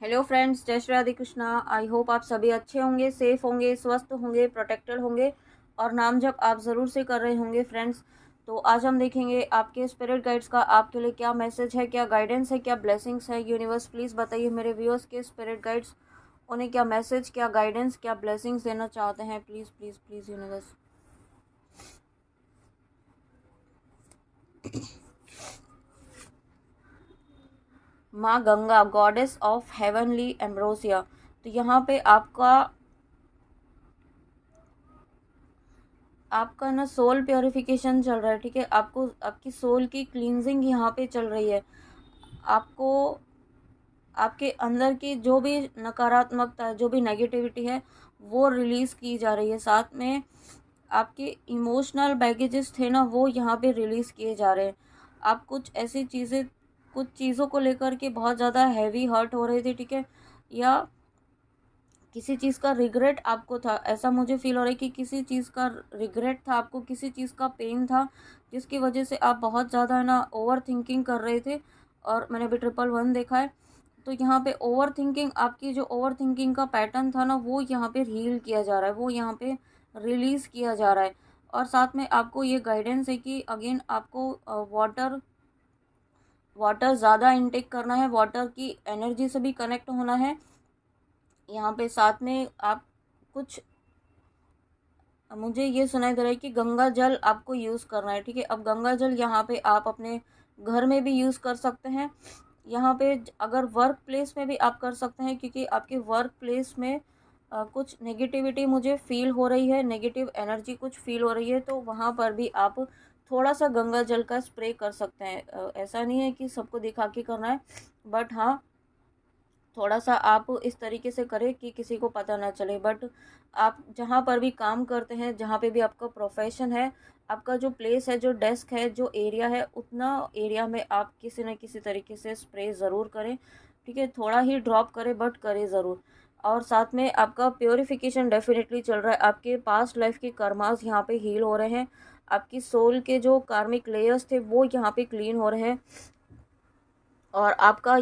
Hello friends, जय Shri Radhe Krishna. I hope आप सभी अच्छे होंगे, सेफ होंगे, स्वस्थ होंगे, प्रोटेक्टेड होंगे और नाम जप आप ज़रूर से कर रहे होंगे फ्रेंड्स। तो आज हम देखेंगे आपके स्पिरिट गाइड्स का आपके लिए क्या मैसेज है, क्या गाइडेंस है, क्या ब्लेसिंग्स है। यूनिवर्स प्लीज़ बताइए मेरे व्यूअर्स के स्पिरिट गाइड्स उन्हें क्या मैसेज, क्या गाइडेंस, क्या ब्लेसिंग्स देना चाहते हैं। Please please please universe. माँ Ganga, goddess of heavenly ambrosia. तो यहाँ पे आपका ना सोल प्योरिफिकेशन चल रहा है, ठीक है। आपको आपकी सोल की क्लींजिंग यहाँ पे चल रही है। आपको आपके अंदर की जो भी नकारात्मकता है, जो भी नेगेटिविटी है, वो रिलीज़ की जा रही है। साथ में आपके इमोशनल बैगेजेस थे ना, वो यहाँ पे रिलीज़ किए जा रहे हैं। आप कुछ चीज़ों को लेकर के बहुत ज़्यादा हैवी हर्ट हो रहे थे, ठीक है। या किसी चीज़ का रिग्रेट आपको था, ऐसा मुझे फील हो रहा है कि किसी चीज़ का रिग्रेट था आपको, किसी चीज़ का पेन था, जिसकी वजह से आप बहुत ज़्यादा ना ओवर थिंकिंग कर रहे थे। और मैंने अभी 111 देखा है। तो यहाँ पे ओवर थिंकिंग, आपकी जो ओवर थिंकिंग का पैटर्न था ना, वो यहाँ पे हील किया जा रहा है, वो यहाँ पे रिलीज़ किया जा रहा है। और साथ में आपको ये गाइडेंस है कि अगेन आपको वाटर वाटर ज़्यादा इनटेक करना है, वाटर की एनर्जी से भी कनेक्ट होना है। यहाँ पे साथ में आप कुछ मुझे ये सुनाई दे रहा है कि गंगा जल आपको यूज़ करना है, ठीक है। अब गंगा जल यहाँ पे आप अपने घर में भी यूज़ कर सकते हैं। यहाँ पे अगर वर्क प्लेस में भी आप कर सकते हैं, क्योंकि आपके वर्क प्लेस में कुछ नेगेटिविटी मुझे फील हो रही है, नेगेटिव एनर्जी कुछ फील हो रही है, तो वहाँ पर भी आप थोड़ा सा गंगा जल का स्प्रे कर सकते हैं। ऐसा नहीं है कि सबको दिखा के करना है, बट हाँ, थोड़ा सा आप इस तरीके से करें कि किसी को पता ना चले। बट आप जहाँ पर भी काम करते हैं, जहाँ पे भी आपका प्रोफेशन है, आपका जो प्लेस है, जो डेस्क है, जो एरिया है, उतना एरिया में आप किसी न किसी तरीके से स्प्रे ज़रूर करें, ठीक है। थोड़ा ही ड्रॉप करें, बट करें ज़रूर। और साथ में आपका प्योरिफिकेशन डेफिनेटली चल रहा है। आपके पास्ट लाइफ के कर्मास यहाँ पे हील हो रहे हैं। आपकी सोल के जो कार्मिक लेयर्स थे, वो यहाँ पे क्लीन हो रहे हैं। और आपका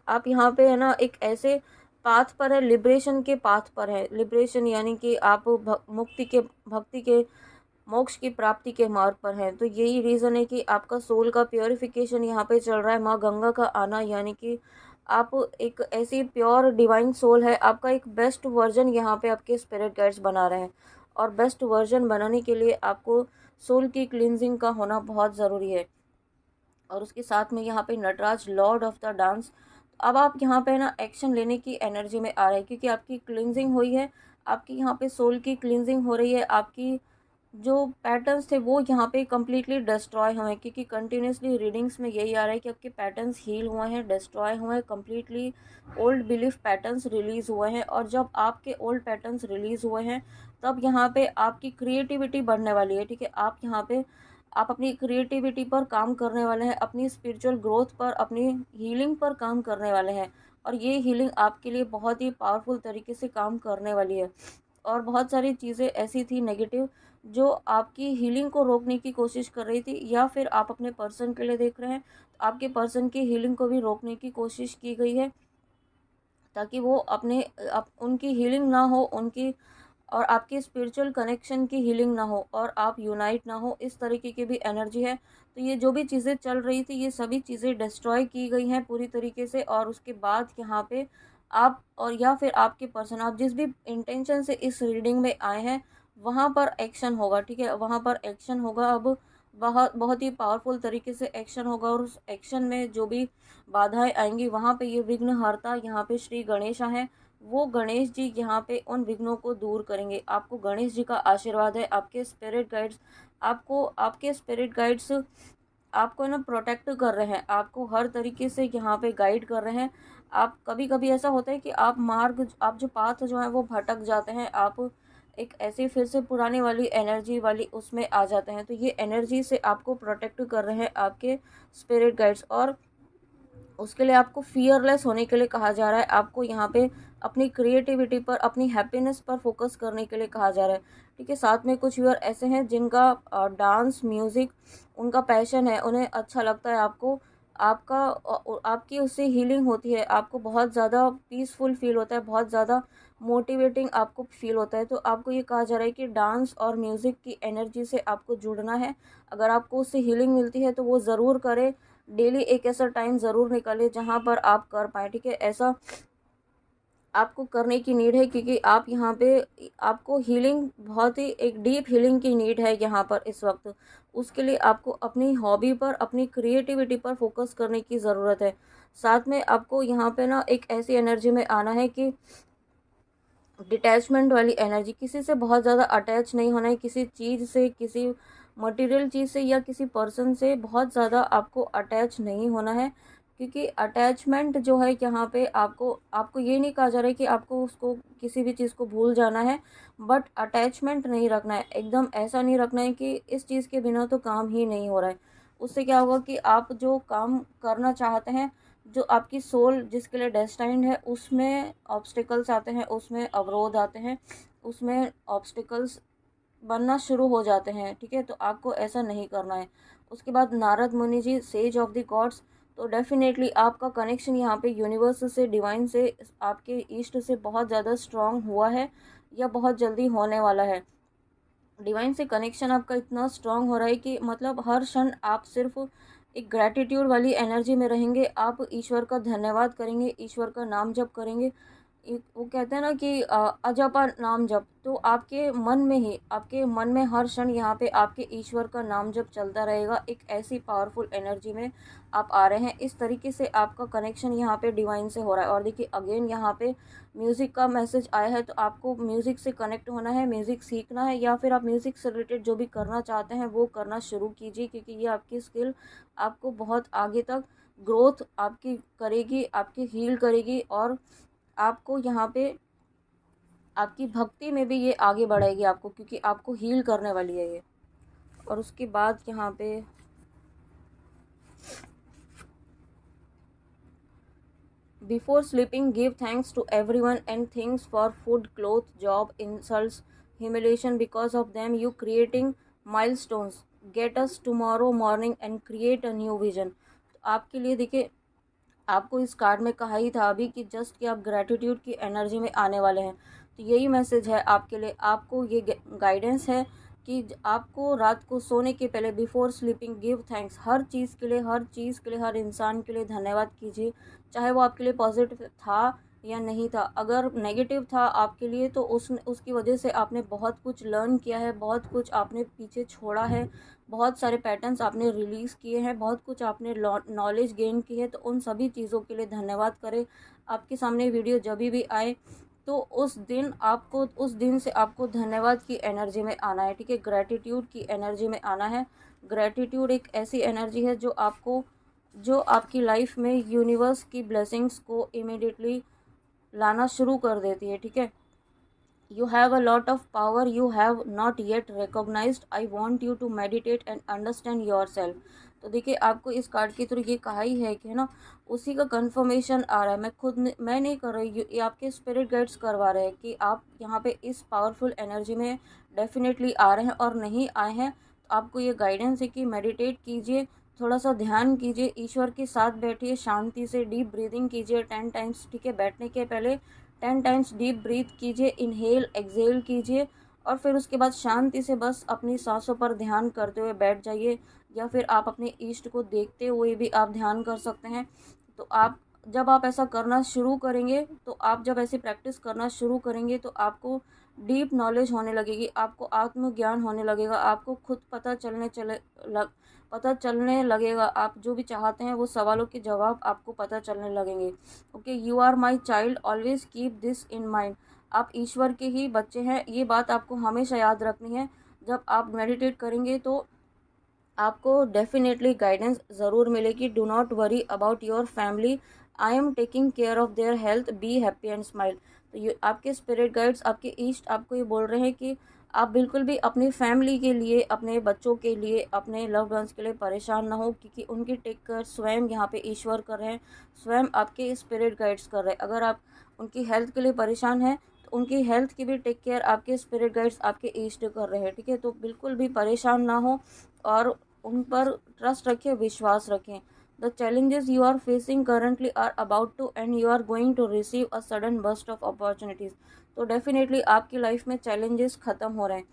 आप यहाँ पे है ना, एक ऐसे पाथ पर है, लिबरेशन के पाथ पर है। लिबरेशन यानी कि आप मुक्ति के, भक्ति के, मोक्ष की प्राप्ति के मार्ग पर है। तो यही रीज़न है कि आपका सोल का प्योरिफिकेशन यहाँ पे चल रहा है। माँ गंगा का आना यानी कि आप एक ऐसी प्योर डिवाइन सोल है। आपका एक बेस्ट वर्जन यहाँ पे आपके स्पिरिट गाइड्स बना रहे हैं। और बेस्ट वर्जन बनाने के लिए आपको सोल की क्लींजिंग का होना बहुत ज़रूरी है। और उसके साथ में यहाँ पे Nataraja, lord of the dance. अब आप यहाँ पे ना एक्शन लेने की एनर्जी में आ रहे हैं, क्योंकि आपकी क्लिनजिंग हुई है। आपकी यहाँ पे सोल की क्लिनजिंग हो रही है। आपकी जो पैटर्न्स थे वो यहाँ पे कम्प्लीटली डिस्ट्रॉय हुए हैं, क्योंकि कंटिन्यूसली रीडिंग्स में यही आ रहा है कि आपके पैटर्न्स हील हुए हैं, डिस्ट्रॉय हुए हैं, completely old belief patterns release हुए हैं। और जब आपके ओल्ड पैटर्न्स रिलीज़ हुए हैं, तब यहाँ पे आपकी क्रिएटिविटी बढ़ने वाली है, ठीक है। आप अपनी क्रिएटिविटी पर काम करने वाले हैं, अपनी स्पिरिचुअल ग्रोथ पर, अपनी हीलिंग पर काम करने वाले हैं। और ये हीलिंग आपके लिए बहुत ही पावरफुल तरीके से काम करने वाली है। और बहुत सारी चीज़ें ऐसी थी नेगेटिव, जो आपकी हीलिंग को रोकने की कोशिश कर रही थी, या फिर आप अपने पर्सन के लिए देख रहे हैं तो आपके पर्सन की हीलिंग को भी रोकने की कोशिश की गई है, ताकि वो उनकी हीलिंग ना हो, उनकी और आपकी स्पिरिचुअल कनेक्शन की हीलिंग ना हो, और आप यूनाइट ना हो, इस तरीके की भी एनर्जी है। तो ये जो भी चीज़ें चल रही थी, ये सभी चीज़ें डिस्ट्रॉय की गई हैं पूरी तरीके से। और उसके बाद यहाँ पे आप, और या फिर आपके पर्सन, आप जिस भी इंटेंशन से इस रीडिंग में आए हैं, वहाँ पर एक्शन होगा, ठीक है। वहाँ पर एक्शन होगा। अब बहुत बहुत ही पावरफुल तरीके से एक्शन होगा। और उस एक्शन में जो भी बाधाएं आएंगी, वहाँ पे ये विघ्नहर्ता, यहाँ पे श्री गणेशा है, वो गणेश जी यहाँ पे उन विघ्नों को दूर करेंगे। आपको गणेश जी का आशीर्वाद है। आपके स्पिरिट गाइड्स आपको ना प्रोटेक्ट कर रहे हैं, आपको हर तरीके से यहाँ पे गाइड कर रहे हैं। आप कभी कभी ऐसा होता है कि आप जो पाथ जो है वो भटक जाते हैं, आप एक ऐसी फिर से पुरानी वाली एनर्जी वाली उसमें आ जाते हैं। तो ये एनर्जी से आपको प्रोटेक्ट कर रहे हैं आपके स्पिरिट गाइड्स। और उसके लिए आपको फियरलेस होने के लिए कहा जा रहा है। आपको यहाँ पे अपनी क्रिएटिविटी पर, अपनी हैप्पीनेस पर फोकस करने के लिए कहा जा रहा है, ठीक है। साथ में कुछ व्यूअर ऐसे हैं जिनका डांस, म्यूज़िक उनका पैशन है, उन्हें अच्छा लगता है आपको आपकी उससे हीलिंग होती है, आपको बहुत ज़्यादा पीसफुल फील होता है, बहुत ज़्यादा मोटिवेटिंग आपको फील होता है। तो आपको ये कहा जा रहा है कि डांस और म्यूज़िक की एनर्जी से आपको जुड़ना है। अगर आपको उससे हीलिंग मिलती है तो वो ज़रूर करें। डेली एक ऐसा टाइम ज़रूर निकालें जहाँ पर आप कर पाएँ, ठीक है। ऐसा आपको करने की नीड है, क्योंकि आप यहाँ पे आपको हीलिंग, बहुत ही एक डीप हीलिंग की नीड है यहाँ पर इस वक्त। उसके लिए आपको अपनी हॉबी पर, अपनी क्रिएटिविटी पर फोकस करने की ज़रूरत है। साथ में आपको यहाँ पे ना एक ऐसी एनर्जी में आना है कि डिटैचमेंट वाली एनर्जी, किसी से बहुत ज़्यादा अटैच नहीं होना है, किसी चीज़ से, किसी मटेरियल चीज़ से या किसी पर्सन से बहुत ज़्यादा आपको अटैच नहीं होना है। क्योंकि अटैचमेंट जो है यहाँ पे आपको आपको ये नहीं कहा जा रहा है कि आपको उसको, किसी भी चीज़ को भूल जाना है, बट अटैचमेंट नहीं रखना है। एकदम ऐसा नहीं रखना है कि इस चीज़ के बिना तो काम ही नहीं हो रहा है। उससे क्या होगा कि आप जो काम करना चाहते हैं, जो आपकी सोल जिसके लिए डेस्टाइंड है, उसमें ऑब्स्टिकल्स आते हैं, उसमें अवरोध आते हैं, उसमें ऑब्स्टिकल्स बनना शुरू हो जाते हैं, ठीक है। तो आपको ऐसा नहीं करना है। उसके बाद नारद मुनि जी, सेज ऑफ द गॉड्स, तो डेफिनेटली आपका कनेक्शन यहाँ पे यूनिवर्स से, डिवाइन से, आपके ईस्ट से बहुत ज़्यादा स्ट्रांग हुआ है या बहुत जल्दी होने वाला है। डिवाइन से कनेक्शन आपका इतना स्ट्रांग हो रहा है कि मतलब हर क्षण आप सिर्फ एक ग्रैटिट्यूड वाली एनर्जी में रहेंगे। आप ईश्वर का धन्यवाद करेंगे, ईश्वर का नाम जप करेंगे। वो कहते हैं ना कि अजपा नाम जप, तो आपके मन में हर क्षण यहाँ पे आपके ईश्वर का नाम जप चलता रहेगा। एक ऐसी पावरफुल एनर्जी में आप आ रहे हैं। इस तरीके से आपका कनेक्शन यहाँ पे डिवाइन से हो रहा है। और देखिए अगेन यहाँ पे म्यूज़िक का मैसेज आया है, तो आपको म्यूज़िक से कनेक्ट होना है, म्यूज़िक सीखना है, या फिर आप म्यूज़िक से रिलेटेड जो भी करना चाहते हैं वो करना शुरू कीजिए, क्योंकि ये आपकी स्किल आपको बहुत आगे तक ग्रोथ आपकी करेगी, आपकी हील करेगी, और आपको यहाँ पे आपकी भक्ति में भी ये आगे बढ़ाएगी आपको, क्योंकि आपको हील करने वाली है ये। और उसके बाद यहाँ पे before sleeping give thanks to everyone and things for food, cloth, job, insults, humiliation, because of them you creating milestones, get us tomorrow morning and create a new vision. तो आपके लिए देखिए, आपको इस कार्ड में कहा ही था अभी कि जस्ट कि आप ग्रैटिट्यूड की एनर्जी में आने वाले हैं। तो यही मैसेज है आपके लिए। आपको ये गाइडेंस है कि आपको रात को सोने के पहले, बिफोर स्लीपिंग गिव थैंक्स, हर चीज़ के लिए, हर चीज़ के लिए, हर इंसान के लिए धन्यवाद कीजिए। चाहे वो आपके लिए पॉजिटिव था या नहीं था। अगर नेगेटिव था आपके लिए तो उसकी वजह से आपने बहुत कुछ लर्न किया है, बहुत कुछ आपने पीछे छोड़ा है, बहुत सारे पैटर्न्स आपने रिलीज़ किए हैं, बहुत कुछ आपने नॉलेज गेन की है। तो उन सभी चीज़ों के लिए धन्यवाद करें। आपके सामने वीडियो जब भी आए तो उस दिन से आपको धन्यवाद की एनर्जी में आना है, ठीक है। ग्रैटिट्यूड की एनर्जी में आना है। ग्रैटिट्यूड एक ऐसी एनर्जी है जो आपकी लाइफ में यूनिवर्स की ब्लेसिंग्स को इमिडिएटली लाना शुरू कर देती है, ठीक है। You have a lot of power you have not yet recognized. I want you to meditate and understand yourself. तो देखिए आपको इस कार्ड के थ्रू ये कहा ही है कि, है ना, उसी का कंफर्मेशन आ रहा है। मैं नहीं कर रही, ये आपके स्पिरिट गाइड्स करवा रहे हैं कि आप यहाँ पे इस पावरफुल एनर्जी में डेफिनेटली आ रहे हैं। और नहीं आए हैं तो आपको ये गाइडेंस है कि मेडिटेट कीजिए, थोड़ा सा ध्यान कीजिए, ईश्वर के साथ बैठिए, शांति से डीप ब्रीदिंग कीजिए 10 टाइम्स, ठीक है। बैठने के पहले 10 टाइम्स डीप ब्रीथ कीजिए, इनहेल एक्सेल कीजिए, और फिर उसके बाद शांति से बस अपनी सांसों पर ध्यान करते हुए बैठ जाइए, या फिर आप अपने ईष्ट को देखते हुए भी आप ध्यान कर सकते हैं। तो जब आप ऐसा करना शुरू करेंगे, तो आप जब ऐसी प्रैक्टिस करना शुरू करेंगे तो आपको डीप नॉलेज होने लगेगी, आपको आत्मज्ञान होने लगेगा, आपको खुद पता चलने लगेगा। आप जो भी चाहते हैं वो सवालों के जवाब आपको पता चलने लगेंगे। Okay, you are my child, always keep this in mind. आप ईश्वर के ही बच्चे हैं, ये बात आपको हमेशा याद रखनी है। जब आप मेडिटेट करेंगे तो आपको डेफिनेटली गाइडेंस ज़रूर मिलेगी। Do not worry about your family, I am taking care of their health, be happy and smile. तो ये आपके स्पिरिट गाइड्स, आपके ईस्ट आपको ये बोल रहे हैं कि आप बिल्कुल भी अपनी फैमिली के लिए, अपने बच्चों के लिए, अपने लव्ड वंस के लिए परेशान ना हो, क्योंकि उनकी टेक केयर स्वयं यहाँ पे ईश्वर कर रहे हैं, स्वयं आपके स्पिरिट गाइड्स कर रहे हैं। अगर आप उनकी हेल्थ के लिए परेशान हैं तो उनकी हेल्थ की भी टेक केयर आपके स्पिरिट गाइड्स, आपके ईस्ट कर रहे हैं, ठीक है। तो बिल्कुल भी परेशान ना हो और उन पर ट्रस्ट रखें, विश्वास रखें। The challenges you are facing currently are about to and you are going to receive a sudden burst of opportunities. तो डेफिनेटली आपकी लाइफ में चैलेंजेस ख़त्म हो रहे हैं।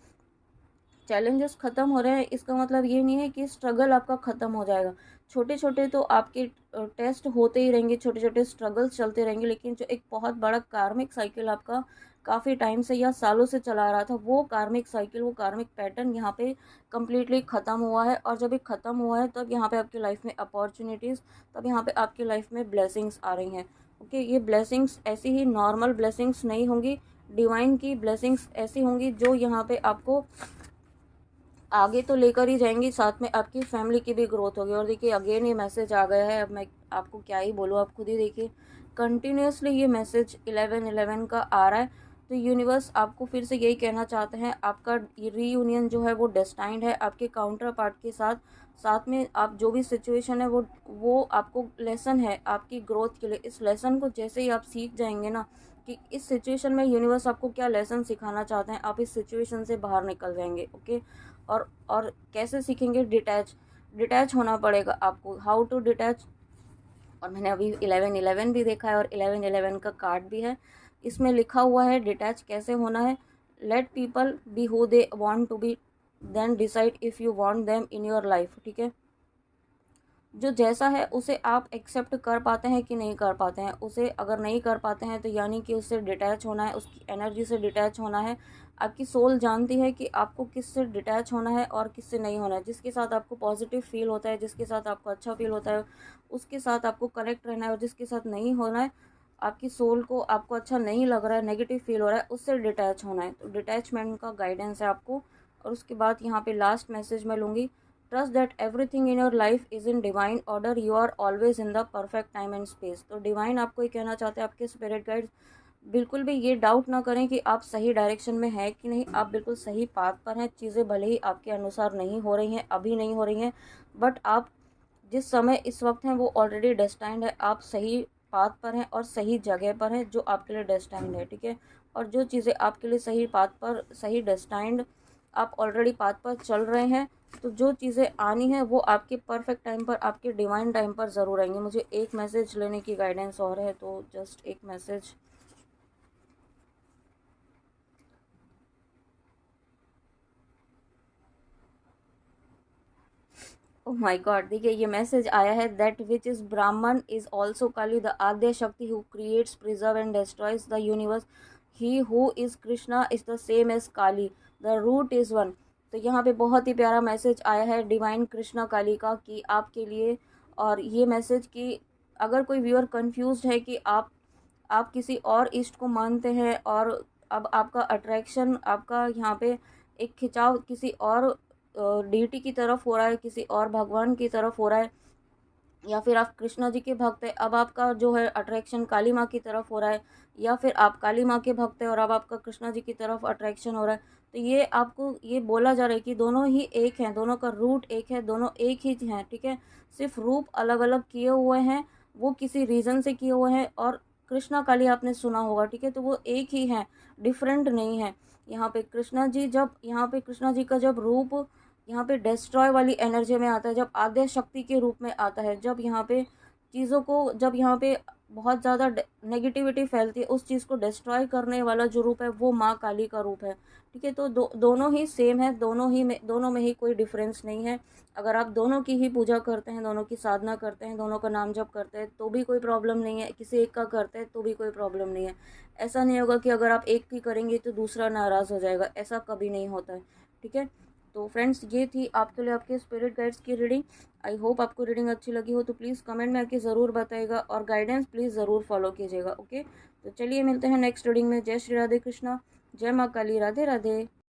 चैलेंजेस ख़त्म हो रहे हैं इसका मतलब ये नहीं है कि स्ट्रगल आपका ख़त्म हो जाएगा। छोटे छोटे तो आपके टेस्ट होते ही रहेंगे, छोटे छोटे स्ट्रगल्स चलते रहेंगे, लेकिन जो एक बहुत बड़ा कार्मिक साइकिल आपका काफ़ी टाइम से या सालों से चला आ रहा था, वो कार्मिक साइकिल, वो कार्मिक पैटर्न यहाँ पे कम्प्लीटली ख़त्म हुआ है। और जब ये ख़त्म हुआ है तब यहाँ पे आपकी लाइफ में अपॉर्चुनिटीज़, तब यहाँ पे आपकी लाइफ में ब्लेसिंग्स आ रही हैं। ओके, ये ब्लेसिंग्स ऐसी ही नॉर्मल ब्लेसिंग्स नहीं होंगी, डिवाइन की ब्लेसिंग्स ऐसी होंगी जो यहाँ पे आपको आगे तो लेकर ही जाएंगी, साथ में आपकी फैमिली की भी ग्रोथ होगी। और देखिए अगेन ये मैसेज आ गया है, अब मैं आपको क्या ही बोलूँ, आप खुद ही देखिए कंटिन्यूसली ये मैसेज 11-11 का आ रहा है। तो यूनिवर्स आपको फिर से यही कहना चाहते हैं, आपका रीयूनियन जो है वो डेस्टाइंड है आपके काउंटर पार्ट के साथ। साथ में आप जो भी सिचुएशन है वो आपको लेसन है आपकी ग्रोथ के लिए। इस लेसन को जैसे ही आप सीख जाएंगे ना कि इस सिचुएशन में यूनिवर्स आपको क्या लेसन सिखाना चाहते हैं, आप इस सिचुएशन से बाहर निकल जाएंगे। ओके, और कैसे सीखेंगे? डिटैच होना पड़ेगा आपको। How to detach? और मैंने अभी 11-11 भी देखा है और 11-11 का कार्ड भी है, इसमें लिखा हुआ है डिटैच कैसे होना है। Let people be who they want to be, then decide if you want them in your life. ठीक है, जो जैसा है उसे आप एक्सेप्ट कर पाते हैं कि नहीं कर पाते हैं। उसे अगर नहीं कर पाते हैं तो यानी कि उससे डिटैच होना है, उसकी एनर्जी से डिटैच होना है। आपकी सोल जानती है कि आपको किससे डिटैच होना है और किससे नहीं होना है। जिसके साथ आपको पॉजिटिव फील होता है, जिसके साथ आपको अच्छा फील होता है, उसके साथ आपको कनेक्ट रहना है। और जिसके साथ नहीं होना है, आपकी सोल को आपको अच्छा नहीं लग रहा है, नेगेटिव फील हो रहा है, उससे डिटैच होना है। तो डिटैचमेंट का गाइडेंस है आपको। और उसके बाद यहाँ पे लास्ट मैसेज मैं लूँगी, trust that everything in your life is in divine order, you are always in the perfect time and space. तो डिवाइन आपको ये कहना चाहते हैं, आपके स्पिरिट गाइड्स, बिल्कुल भी ये डाउट ना करें कि आप सही डायरेक्शन में हैं कि नहीं। आप बिल्कुल सही पाथ पर हैं। चीज़ें भले ही आपके अनुसार नहीं हो रही हैं, अभी नहीं हो रही हैं, बट आप जिस समय इस वक्त हैं वो ऑलरेडी डेस्टाइंड है। आप सही पाथ पर हैं और सही जगह पर हैं जो आपके लिए डेस्टाइंड है। ठीक है, और जो चीज़ें आपके लिए सही पाथ पर, सही डेस्टाइंड, आप ऑलरेडी पाथ पर चल रहे हैं, तो जो चीज़ें आनी है वो आपके परफेक्ट टाइम पर, आपके डिवाइन टाइम पर ज़रूर आएंगे। मुझे एक मैसेज लेने की गाइडेंस और है, तो जस्ट एक मैसेज। ओह माय गॉड, देखिए ये मैसेज आया है, that which is Brahman is also Kali, the Adya Shakti who creates, preserve and destroys the universe, he who is Krishna is the same as Kali, the root is one. तो यहाँ पे बहुत ही प्यारा मैसेज आया है डिवाइन कृष्णा काली का कि आपके लिए। और ये मैसेज कि अगर कोई व्यूअर कंफ्यूज्ड है कि आप किसी और इष्ट को मानते हैं और अब आपका अट्रैक्शन, आपका यहाँ पे एक खिंचाव किसी और डीटी की तरफ हो रहा है, किसी और भगवान की तरफ हो रहा है, या फिर आप कृष्णा जी के भक्त हैं, अब आपका जो है अट्रैक्शन काली माँ की तरफ हो रहा है, या फिर आप काली माँ के भक्त हैं और अब आपका कृष्णा जी की तरफ अट्रैक्शन हो रहा है। तो ये आपको ये बोला जा रहा है कि दोनों ही एक हैं, दोनों का रूट एक है, दोनों एक ही हैं। ठीक है, सिर्फ रूप अलग अलग किए हुए हैं, वो किसी रीज़न से किए हुए हैं। और कृष्णा काली आपने सुना होगा, ठीक है, तो वो एक ही हैं, डिफरेंट नहीं है। यहाँ पे कृष्णा जी, जब यहाँ पे कृष्णा जी का जब रूप यहाँ पे डिस्ट्रॉय वाली एनर्जी में आता है, जब आद्य शक्ति के रूप में आता है, जब यहाँ पे चीज़ों को, जब यहाँ पे बहुत ज़्यादा नेगेटिविटी फैलती है, उस चीज़ को डिस्ट्रॉय करने वाला जो रूप है वो माँ काली का रूप है। ठीक है, तो दोनों ही सेम है, दोनों में ही कोई डिफरेंस नहीं है। अगर आप दोनों की ही पूजा करते हैं, दोनों की साधना करते हैं, दोनों का नाम जप करते हैं, तो भी कोई प्रॉब्लम नहीं है। किसी एक का करते हैं तो भी कोई प्रॉब्लम नहीं है। ऐसा नहीं होगा कि अगर आप एक की करेंगे तो दूसरा नाराज़ हो जाएगा, ऐसा कभी नहीं होता है। ठीक है, तो फ्रेंड्स ये थी आपके लिए आपके स्पिरिट गाइड्स की रीडिंग। आई होप आपको रीडिंग अच्छी लगी हो, तो प्लीज़ कमेंट में आके ज़रूर बताइएगा और गाइडेंस प्लीज़ ज़रूर फॉलो कीजिएगा। ओके, तो चलिए मिलते हैं नेक्स्ट रीडिंग में। जय श्री राधे कृष्णा, जय माँ काली, राधे राधे।